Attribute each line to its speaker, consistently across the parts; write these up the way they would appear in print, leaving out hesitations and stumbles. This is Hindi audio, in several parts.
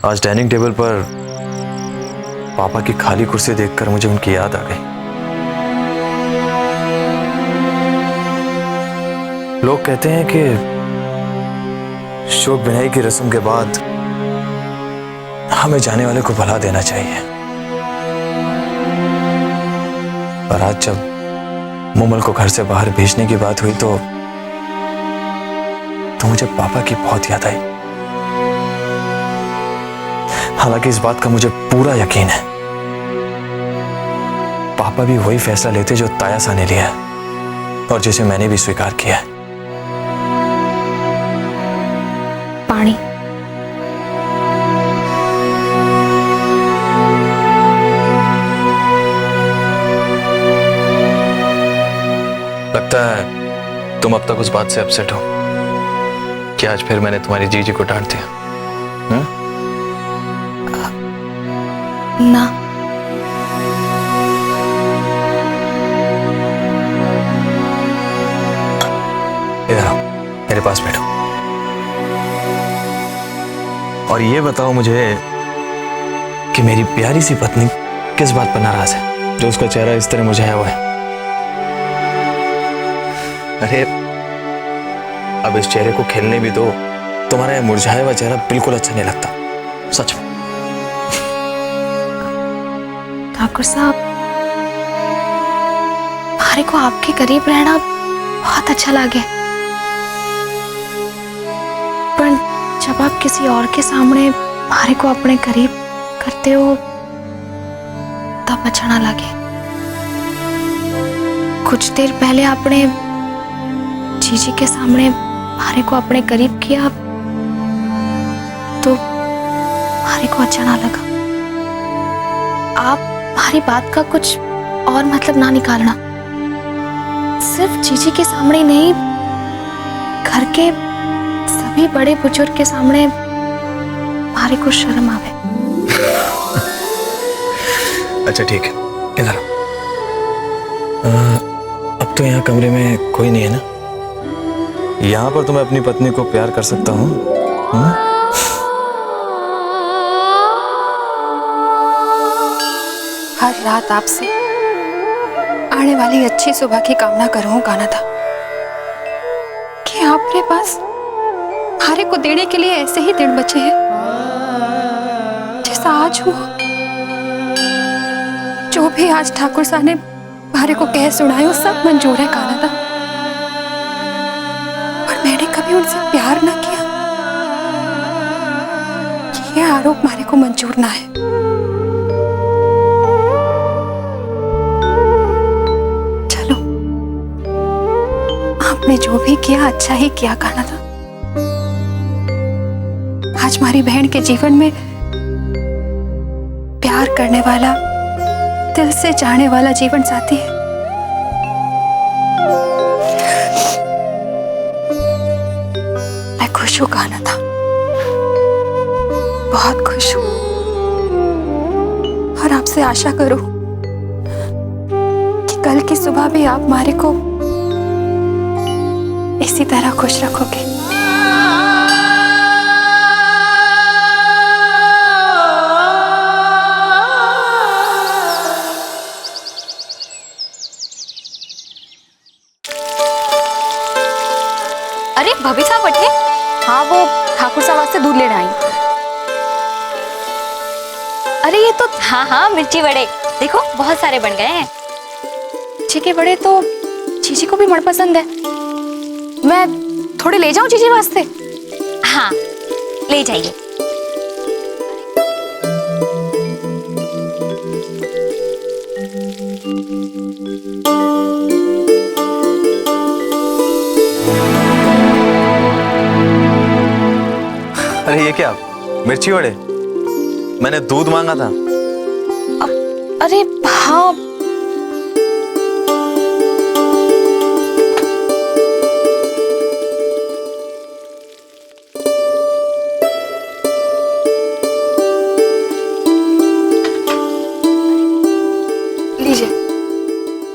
Speaker 1: आज डाइनिंग टेबल पर पापा की खाली कुर्सी देखकर मुझे उनकी याद आ गई। लोग कहते हैं कि शोक बिनाई की रस्म के बाद हमें जाने वाले को भुला देना चाहिए, पर आज जब मुमल को घर से बाहर भेजने की बात हुई तो मुझे पापा की बहुत याद आई। हालांकि इस बात का मुझे पूरा यकीन है, पापा भी वही फैसला लेते जो तायासा ने लिया है और जिसे मैंने भी स्वीकार किया है।
Speaker 2: पानी।
Speaker 1: लगता है तुम अब तक उस बात से अपसेट हो कि आज फिर मैंने तुम्हारी जीजी को डांट दिया।
Speaker 2: ना,
Speaker 1: इधर आओ, मेरे पास बैठो और ये बताओ मुझे कि मेरी प्यारी सी पत्नी किस बात पर नाराज है जो उसका चेहरा इस तरह मुरझाया हुआ है। अरे अब इस चेहरे को खिलने भी दो, तुम्हारा यह मुरझाया हुआ चेहरा बिल्कुल अच्छा नहीं लगता, सच में।
Speaker 2: ठाकुर साहब, हमारे को आपके करीब रहना बहुत अच्छा लगे, पर जब आप किसी और के सामने हमारे को अपने करीब करते हो तब अच्छा ना लगे। कुछ देर पहले आपने जीजी के सामने हमारे को अपने करीब किया तो हमारे को अच्छा ना लगा। आप हमारी बात का कुछ और मतलब ना निकालना। सिर्फ जीजी के सामने नहीं, घर के सभी बड़े बुजुर्ग के सामने हमारे को शर्म आवे।
Speaker 1: अच्छा ठीक है, इधर अब तो यहाँ कमरे में कोई नहीं है ना? यहाँ पर तो मैं अपनी पत्नी को प्यार कर सकता हूँ।
Speaker 3: हर रात आपसे आने वाली अच्छी सुबह की कामना करूं गाना था कि आपके पास हमारे को देने के लिए ऐसे ही दिन बचे हैं जैसा आज हुआ। जो भी आज ठाकुर साहब ने हमारे को कह सुनाए वो सब मंजूर है गाना था, पर मैंने कभी उनसे प्यार ना किया, ये आरोप हमारे को मंजूर ना है। आपने जो भी किया अच्छा ही किया गाना था। आज हमारी बहन के जीवन में प्यार करने वाला, दिल से चाहने वाला जीवन साथी है। मैं खुश हूं गाना था, बहुत खुश हूं और आपसे आशा करूं कि कल की सुबह भी आप हमारे को इसी तरह खुश रखोगे।
Speaker 4: अरे भाभी साहब बैठे। हाँ, वो ठाकुर साहब वास्ते दूध लेने आई। अरे ये तो हाँ मिर्ची बड़े देखो बहुत सारे बन गए हैं।
Speaker 2: मिर्ची के बड़े तो जीजी को भी बड़ पसंद है। मैं थोड़े ले जाऊं जीजी वास्ते?
Speaker 4: हाँ ले जाइए।
Speaker 1: अरे ये क्या, मिर्ची वड़े? मैंने दूध मांगा था।
Speaker 2: अरे हाँ,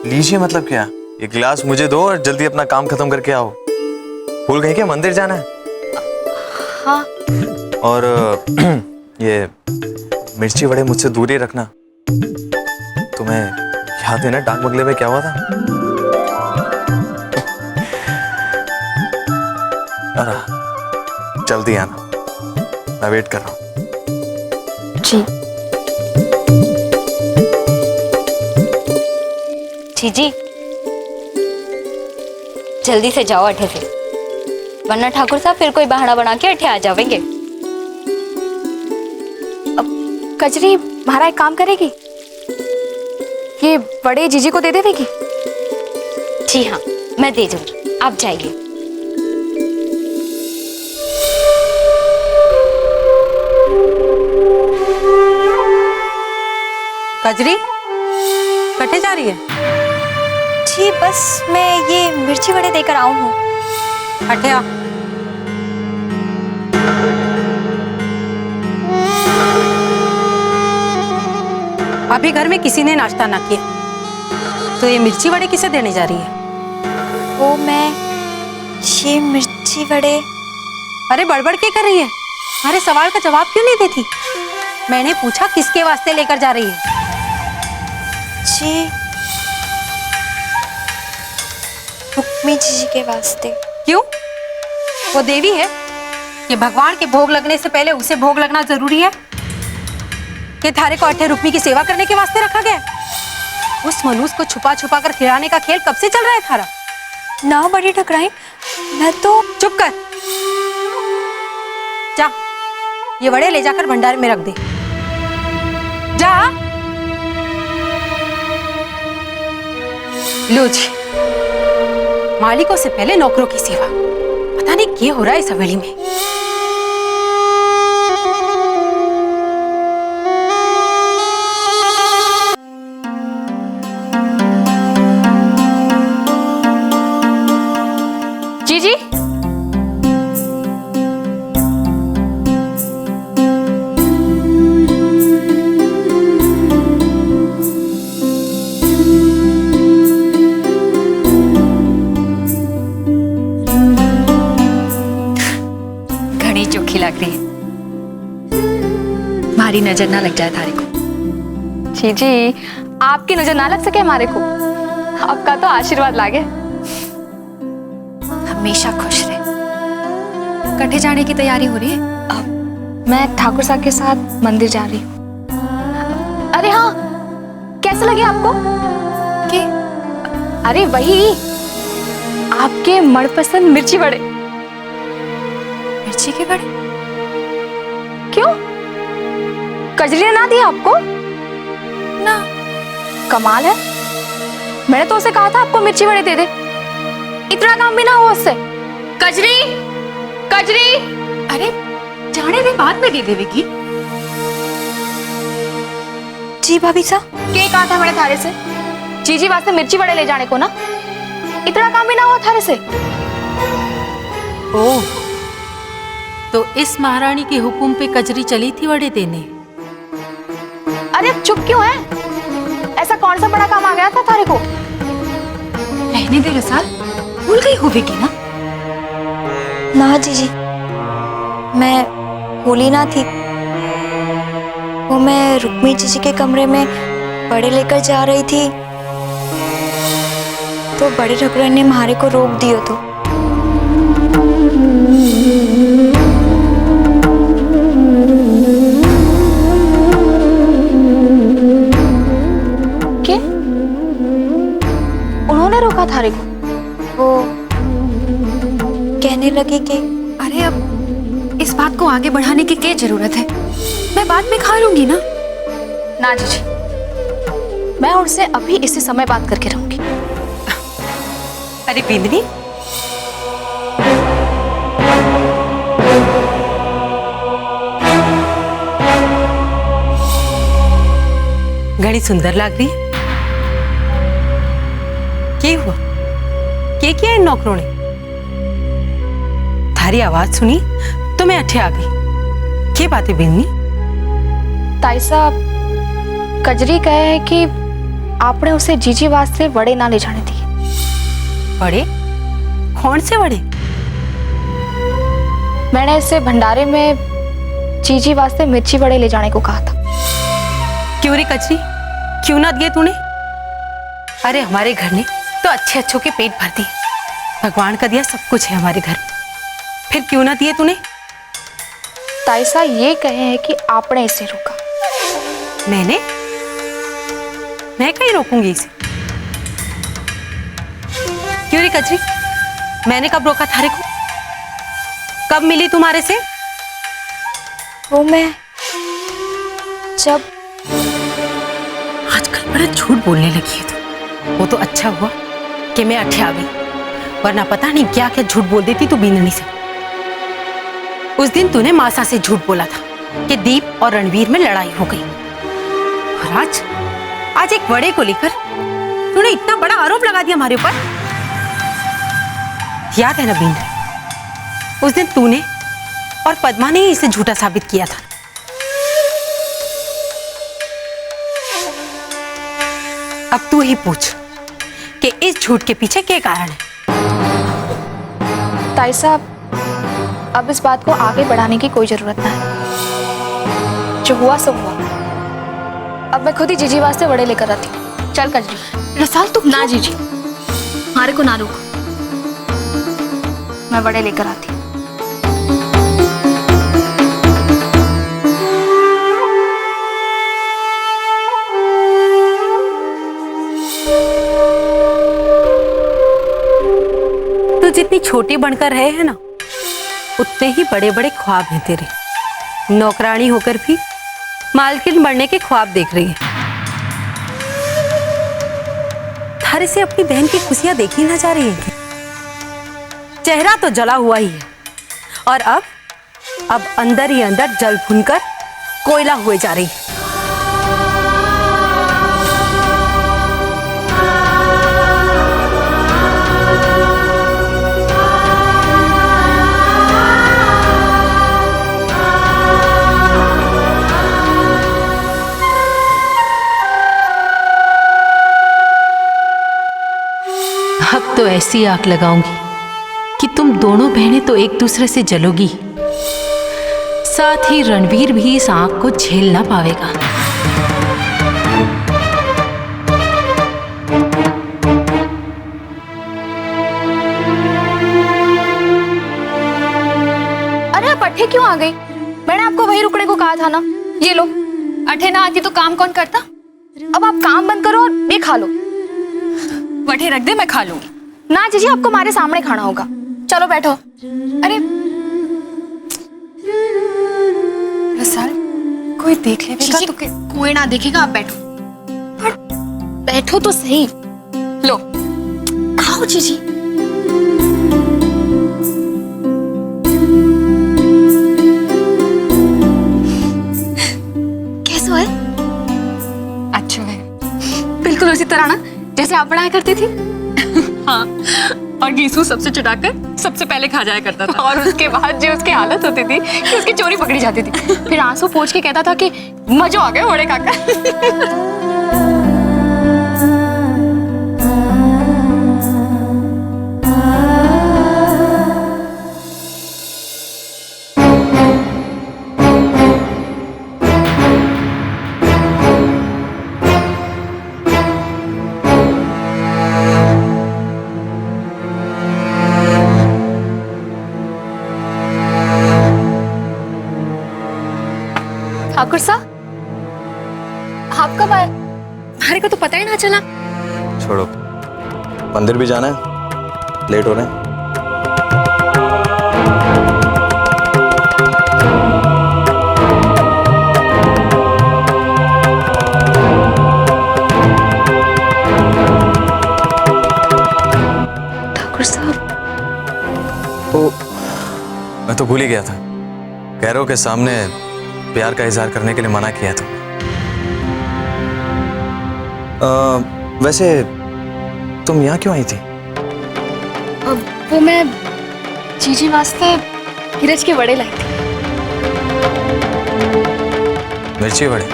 Speaker 1: लीजिए मतलब क्या? ये गिलास मुझे दो और जल्दी अपना काम खत्म करके आओ। भूल गए क्या मंदिर जाना है?
Speaker 2: हाँ।
Speaker 1: और ये मिर्ची वड़े मुझसे दूर ही रखना। तुम्हें याद है ना डाक बंगले में क्या हुआ था? अरे जल्दी आना, मैं वेट कर रहा हूँ।
Speaker 2: जी।
Speaker 4: जीजी जल्दी से जाओ अठे से, वरना ठाकुर साहब फिर कोई बहाना बना के अठे आ जाएंगे।
Speaker 2: कजरी हमारा एक काम करेगी, ये बड़े जीजी को दे देगी।
Speaker 4: जी हाँ, मैं दे दूंगी, आप जाइए।
Speaker 5: कजरी कटे जा रही है?
Speaker 4: जी बस मैं ये मिर्ची वड़े देकर आऊं हूँ।
Speaker 5: हटे आ। अभी घर में किसी ने नाश्ता ना किया तो ये मिर्ची वड़े किसे देने जा रही है?
Speaker 4: वो मैं ये मिर्ची वड़े।
Speaker 5: अरे बड़बड़ क्या कर रही है? हमारे सवाल का जवाब क्यों नहीं देती? मैंने पूछा किसके वास्ते लेकर जा रही है?
Speaker 4: जी रुक्मी जीजी के वास्ते।
Speaker 5: क्यों? वो देवी है कि भगवान के भोग लगने से पहले उसे भोग लगना जरूरी है? कि थारे को अठे रुक्मी की सेवा करने के वास्ते रखा गया? उस मनुष्य को छुपा छुपा कर खिलाने का खेल कब से चल रहा है थारा?
Speaker 4: ना बड़ी ठकराई, मैं तो।
Speaker 5: चुप कर। जा ये वड़े ले जाकर भंडारे में रख दे। जा। लो जी, मालिकों से पहले नौकरों की सेवा। पता नहीं क्या हो रहा है इस हवेली में।
Speaker 2: जीजी
Speaker 4: घनी चोखी लग रही है।
Speaker 2: हमारी नजर ना लग जाए थारे को। जीजी आपकी नजर ना लग सके हमारे को, आपका तो आशीर्वाद लागे।
Speaker 3: हमेशा खुश रहे। कटे जाने की तैयारी हो रही है?
Speaker 2: मैं ठाकुर साहब के साथ मंदिर जा रही हूँ। अरे हाँ, कैसे लगे आपको? कि अरे वही आपके मनपसंद मिर्ची वड़े।
Speaker 3: मिर्ची के बड़े?
Speaker 2: क्यों, कजरी ने ना दिया आपको?
Speaker 3: ना।
Speaker 2: कमाल है, मैंने तो उसे कहा था आपको मिर्ची वड़े दे दे, इतना काम भी ना हुआ उससे। कजरी कजरी।
Speaker 3: अरे जाने दे, बाद में दे देगी।
Speaker 4: जी भाभी साहब।
Speaker 2: क्या कहा था मैंने थारे से जीजी वास्ते मिर्ची वड़े ले जाने को ना, इतना काम भी ना हुआ थारे से।
Speaker 5: ओह, तो इस महारानी के हुक्म पे कजरी चली थी वड़े देने?
Speaker 2: अरे अब चुप क्यों है? ऐसा कौन सा बड़ा काम आ गया था थारे को?
Speaker 3: रहने दे रसाल, भूल गई होगी ना?
Speaker 4: ना जीजी, मैं भूली ना थी। वो मैं रुक्मी जीजी के कमरे में बड़े लेकर जा रही थी तो बड़े ठाकुर ने हमारे को रोक दियो तो।
Speaker 2: क्या? उन्होंने रोका थारे को?
Speaker 4: वो कहने लगी कि
Speaker 3: अरे अब इस बात को आगे बढ़ाने की क्या जरूरत है? मैं बाद में खा लूंगी ना।
Speaker 2: ना जीजी, मैं उनसे अभी इसी समय बात करके रहूंगी।
Speaker 5: अरे बिंदनी, घड़ी सुंदर लग रही है। क्या हुआ? क्या किया इन नौकरों ने? थारी आवाज सुनी तो मैं अठे आ गई। क्या बात है बिंदनी?
Speaker 2: ताई साहब, कजरी कहे है कि आपने उसे जीजी वास्ते वड़े ना ले जाने दिए।
Speaker 5: वड़े? कौन से वड़े?
Speaker 2: मैंने इसे भंडारे में जीजी वास्ते मिर्ची बड़े ले जाने को कहा था।
Speaker 5: क्यों रे कचरी, क्यों ना दिए तूने? अरे हमारे घर ने तो अच्छे अच्छों के पेट भर दिए, भगवान का दिया सब कुछ है हमारे घर में, फिर क्यों ना दिए तूने?
Speaker 2: ताईसा ये कहे हैं कि आपने इसे रोका।
Speaker 5: मैं कहीं रोकूंगी इसे? क्यों रे कचरी, मैंने कब रोका थारे को? कब मिली तुम्हारे से?
Speaker 2: वो मैं जब
Speaker 5: आजकल बड़ा झूठ बोलने लगी है तू। वो तो अच्छा हुआ कि मैं अठे आ गई, वरना पता नहीं क्या क्या झूठ बोल देती तू बीननी से। उस दिन तूने मासा से झूठ बोला था कि दीप और रणवीर में लड़ाई हो गई, और आज एक बड़े को लेकर तूने इतना बड़ा आरोप लगा दिया हमारे ऊपर। याद है ना बीन, उस दिन तूने और पद्मा ने ही इसे झूठा साबित किया था। अब तू ही पूछ कि इस झूठ के पीछे क्या कारण है।
Speaker 2: ताई साहब, अब इस बात को आगे बढ़ाने की कोई जरूरत ना है। जो हुआ सो हुआ। अब मैं खुद ही जीजी वास्ते बड़े लेकर आती हूँ। चल कजरी।
Speaker 3: रसाल तू
Speaker 2: ना जीजी, हमारे को ना रोक, मैं बड़े लेकर आती हूँ।
Speaker 5: तू जितनी छोटी बनकर रहे है ना, उतने ही बड़े बड़े ख्वाब हैं तेरे। नौकरानी होकर भी मालकिन बनने के ख्वाब देख रही है। थारे से अपनी बहन की खुशियां देखी ना जा रही है क्या? चेहरा तो जला हुआ ही है, और अब अंदर ही अंदर जल भुनकर कोयला हुए जा रही है।
Speaker 6: अब तो ऐसी आग लगाऊंगी कि तुम दोनों बहनें तो एक दूसरे से जलोगी, साथ ही रणवीर भी इस आग को झेल ना पावेगा।
Speaker 2: अरे आप अठे क्यों आ गई? मैंने आपको वही रुकने को कहा था ना। ये लो, अठे ना आती तो काम कौन करता? अब आप काम बंद करो और ये खा लो।
Speaker 3: वठे रख दे, मैं खा लूंगी।
Speaker 2: ना जीजी, आपको हमारे सामने खाना होगा। चलो बैठो। अरे
Speaker 3: रसाल, कोई देख लेगा
Speaker 2: जीजी,
Speaker 3: तो
Speaker 2: कोई ना देखेगा, आप बैठो। बैठो तो सही।
Speaker 3: लो
Speaker 2: खाओ जीजी। कैसा है?
Speaker 3: अच्छा है।
Speaker 2: बिल्कुल उसी तरह ना जैसे आप बनाया करती थी।
Speaker 3: हाँ, और गीसू सबसे चुटाकर सबसे पहले खा जाया करता था। और उसके बाद जो उसकी हालत होती थी कि उसकी चोरी पकड़ी जाती थी,
Speaker 2: फिर आंसू पोंछ के कहता था कि
Speaker 3: मजा आ गया बड़े काका।
Speaker 2: ठाकुर साहब, आप कब आए? हमारे को तो पता ही ना चला।
Speaker 1: छोड़ो, मंदिर भी जाना है, लेट हो रहे हैं।
Speaker 2: ठाकुर साहब,
Speaker 1: ओ, मैं तो भूल ही गया था। कैरो के सामने प्यार का इजहार करने के लिए मना किया था। वैसे तुम यहाँ क्यों आई थी?
Speaker 2: वो मैं जीजी वास्ते नीरज के बड़े लाई थी।
Speaker 1: मिर्ची बड़े?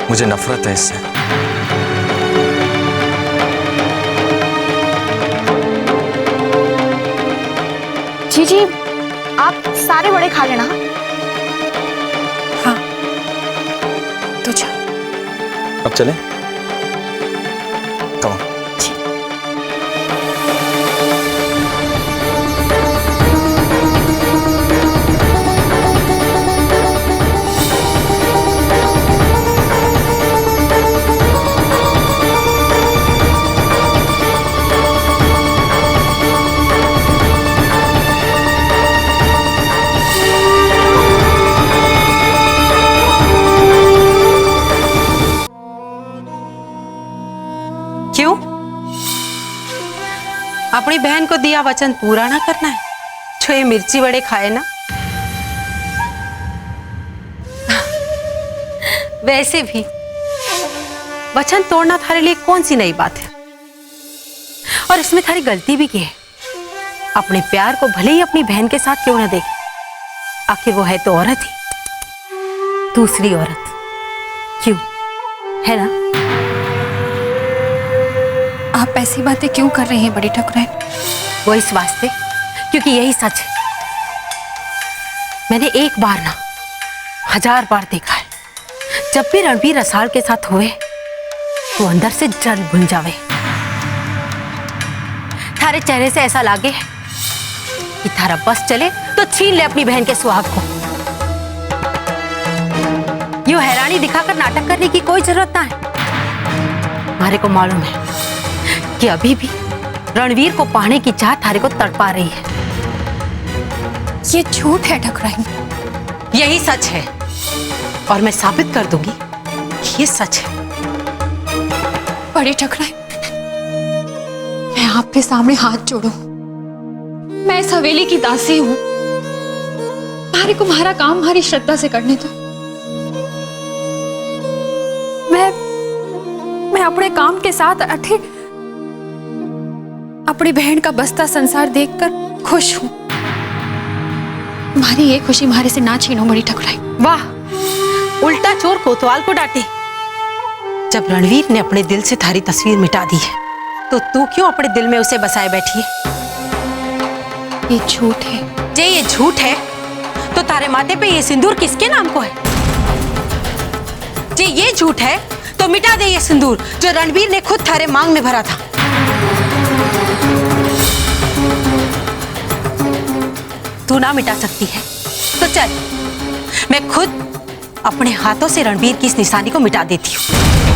Speaker 1: मुझे नफरत है इससे।
Speaker 2: जीजी आप सारे बड़े खा लेना।
Speaker 3: हाँ तो जा।
Speaker 1: अब चलें? Come on.
Speaker 5: क्यों? अपनी बहन को दिया वचन पूरा ना करना है जो ये मिर्ची बड़े खाए ना? वैसे भी वचन तोड़ना थारे लिए कौन सी नई बात है, और इसमें थारी गलती भी की है। अपने प्यार को भले ही अपनी बहन के साथ क्यों ना देखे, आखिर वो है तो औरत ही, दूसरी औरत। क्यों, है ना?
Speaker 3: आप ऐसी बातें क्यों कर रही हैं बड़ी ठकुराइन?
Speaker 5: वो इस वास्ते क्योंकि यही सच है। मैंने एक बार ना 1000 बार देखा है, जब भी रणबीर रसाल के साथ हुए तो अंदर से जल भुन जावे। थारे चेहरे से ऐसा लागे कि थारा बस चले तो छीन ले अपनी बहन के सुहाग को। यूं हैरानी दिखाकर नाटक करने की कोई जरूरत ना है। हमारे को मालूम है कि अभी भी रणवीर को पाने की चाह थारे को तड़पा रही है।
Speaker 3: ये झूठ है ठकुराइन।
Speaker 5: यही सच है, और मैं साबित कर दूंगी कि ये सच है।
Speaker 3: बड़ी ठकुराइन, मैं आपके सामने हाथ जोड़ूं। मैं इस हवेली की दासी हूं। मारे को हमारा काम हमारी श्रद्धा से करने दो। मैं अपने काम के साथ अठे अपनी बहन का बसता संसार देखकर खुश हूं। तुम्हारी ये खुशी हमारे से ना छीनो बड़ी ठकुराइन।
Speaker 5: वाह, उल्टा चोर कोतवाल को डांटे। जब रणवीर ने अपने दिल से थारी तस्वीर मिटा दी है, तो तू क्यों अपने दिल में उसे बसाए बैठी है?
Speaker 3: ये झूठ है।
Speaker 5: जे ये झूठ है तो तारे माथे पे ये सिंदूर किसके नाम को है? जे ये झूठ है तो मिटा दे ये सिंदूर जो रणवीर ने खुद थारे मांग में भरा था। तू ना मिटा सकती है तो चल, मैं खुद अपने हाथों से रणवीर की इस निशानी को मिटा देती हूँ।